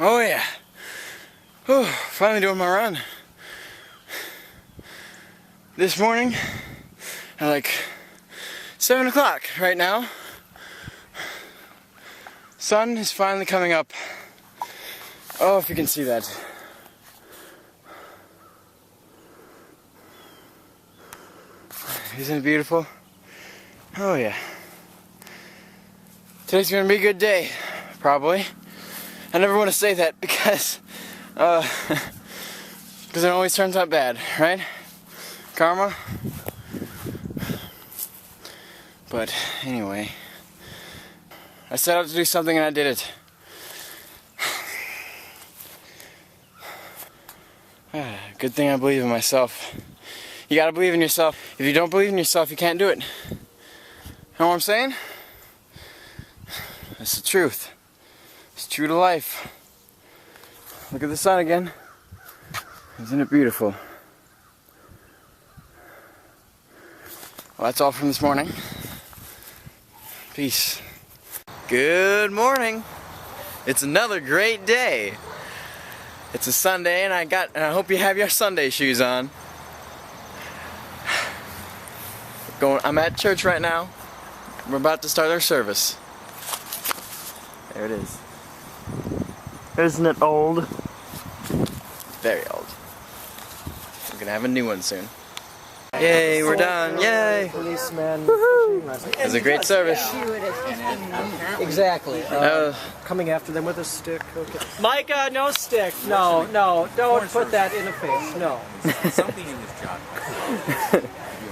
Oh yeah. Whew, finally doing my run. This morning at like 7 o'clock right now. Sun is finally coming up. Oh, if you can see that. Isn't it beautiful? Oh yeah. Today's gonna be a good day, probably. I never want to say that because it always turns out bad, right? Karma. But anyway, I set out to do something and I did it. Good thing I believe in myself. You gotta believe in yourself. If you don't believe in yourself, you can't do it. Know what I'm saying? That's the truth. It's true to life. Look at the sun again. Isn't it beautiful? Well, that's all from this morning. Peace. Good morning. It's another great day. It's a Sunday, and I hope you have your Sunday shoes on. I'm at church right now. We're about to start our service. There it is. Isn't it old? Very old. We're gonna have a new one soon. Yay, we're done. Yay! Policeman. It was a great service. Exactly. Coming after them with a stick. Okay. Micah, no stick. No, don't put that in the face. No. Something in this job.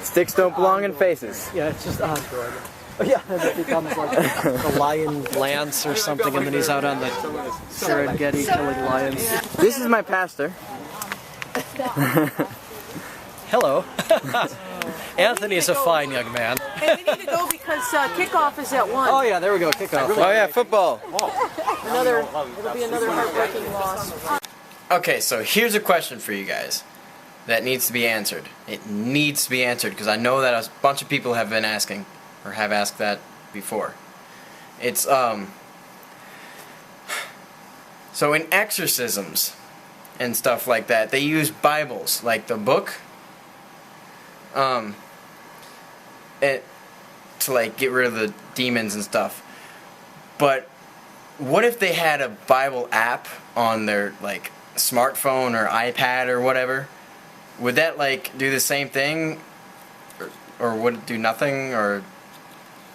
Sticks don't belong in faces. Yeah, it's just odd. Oh, yeah, it becomes like a lion lance or something, and then he's out on the Serengeti killing lions. This is my pastor. Hello. Anthony is a fine young man. Hey, we need to go because kickoff is at 1. Oh yeah, there we go, kickoff. Oh yeah, football. It'll be another heartbreaking loss. Okay, so here's a question for you guys that needs to be answered. It needs to be answered because I know that a bunch of people have been asking, or have asked that before. It's so in exorcisms and stuff like that, they use Bibles, like the book, to like get rid of the demons and stuff. But what if they had a Bible app on their like smartphone or iPad or whatever? Would that like do the same thing, or would it do nothing, or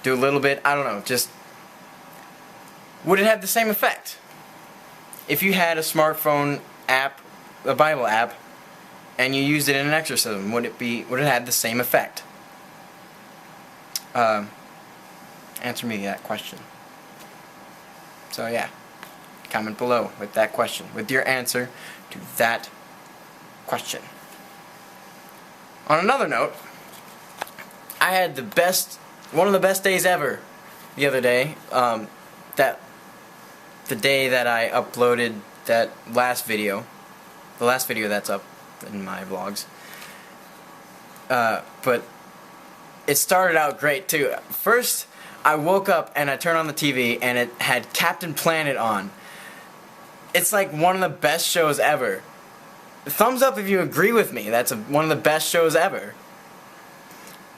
do a little bit? I don't know. Just would it have the same effect if you had a smartphone app, a Bible app, and you used it in an exorcism? Would it have the same effect? Answer me that question. So yeah, comment below with that question, with your answer to that question. On another note, I had one of the best days ever the other day. The day that I uploaded that last video, the last video that's up in my vlogs. But it started out great too. First, I woke up and I turned on the TV and it had Captain Planet on. It's like one of the best shows ever. Thumbs up if you agree with me. That's one of the best shows ever.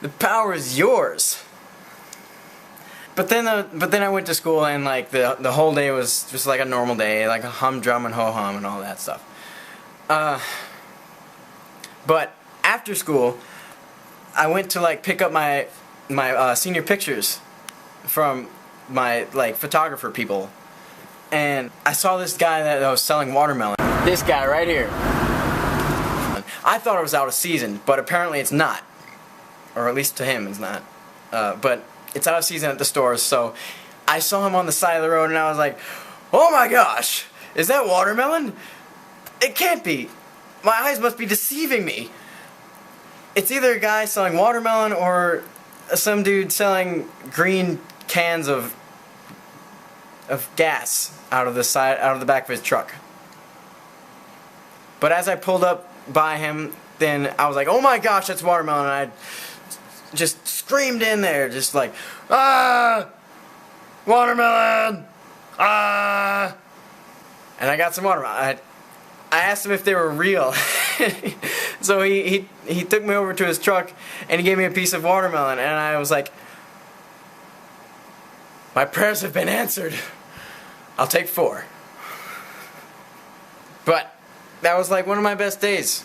The power is yours. But then I went to school and like the whole day was just like a normal day, like a humdrum and ho hum and all that stuff. But after school, I went to like pick up my senior pictures from my like photographer people, and I saw this guy that was selling watermelon. This guy right here. I thought it was out of season, but apparently it's not. Or at least to him it's not. But it's out of season at the stores, so I saw him on the side of the road and I was like, oh my gosh, is that watermelon? It can't be. My eyes must be deceiving me. It's either a guy selling watermelon or some dude selling green cans of gas out of the back of his truck. But as I pulled up by him, then I was like, oh my gosh, that's watermelon, and I just screamed in there, just like, ah, watermelon, ah. and I got some watermelon. I asked him if they were real. So he took me over to his truck and he gave me a piece of watermelon, and I was like, my prayers have been answered. I'll take 4. But that was like one of my best days.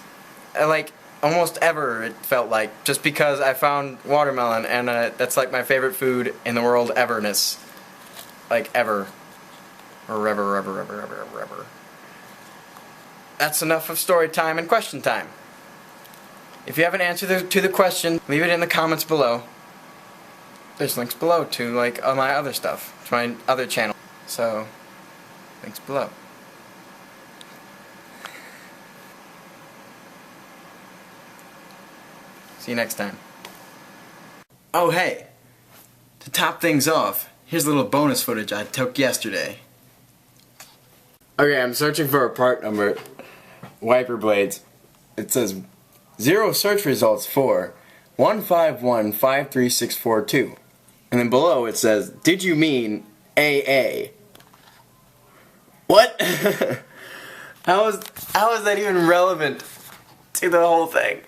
Like almost ever, it felt like, just because I found watermelon, and that's like my favorite food in the world everness. Like ever. Or ever. That's enough of story time and question time. If you have an answer to the question, leave it in the comments below. There's links below to like all my other stuff, to my other channel. So, links below. See you next time. Oh hey, to top things off, here's a little bonus footage I took yesterday. Okay, I'm searching for a part number. Wiper blades. It says 0 search results for 151-53642. And then below it says, did you mean AA? What? How is that even relevant to the whole thing?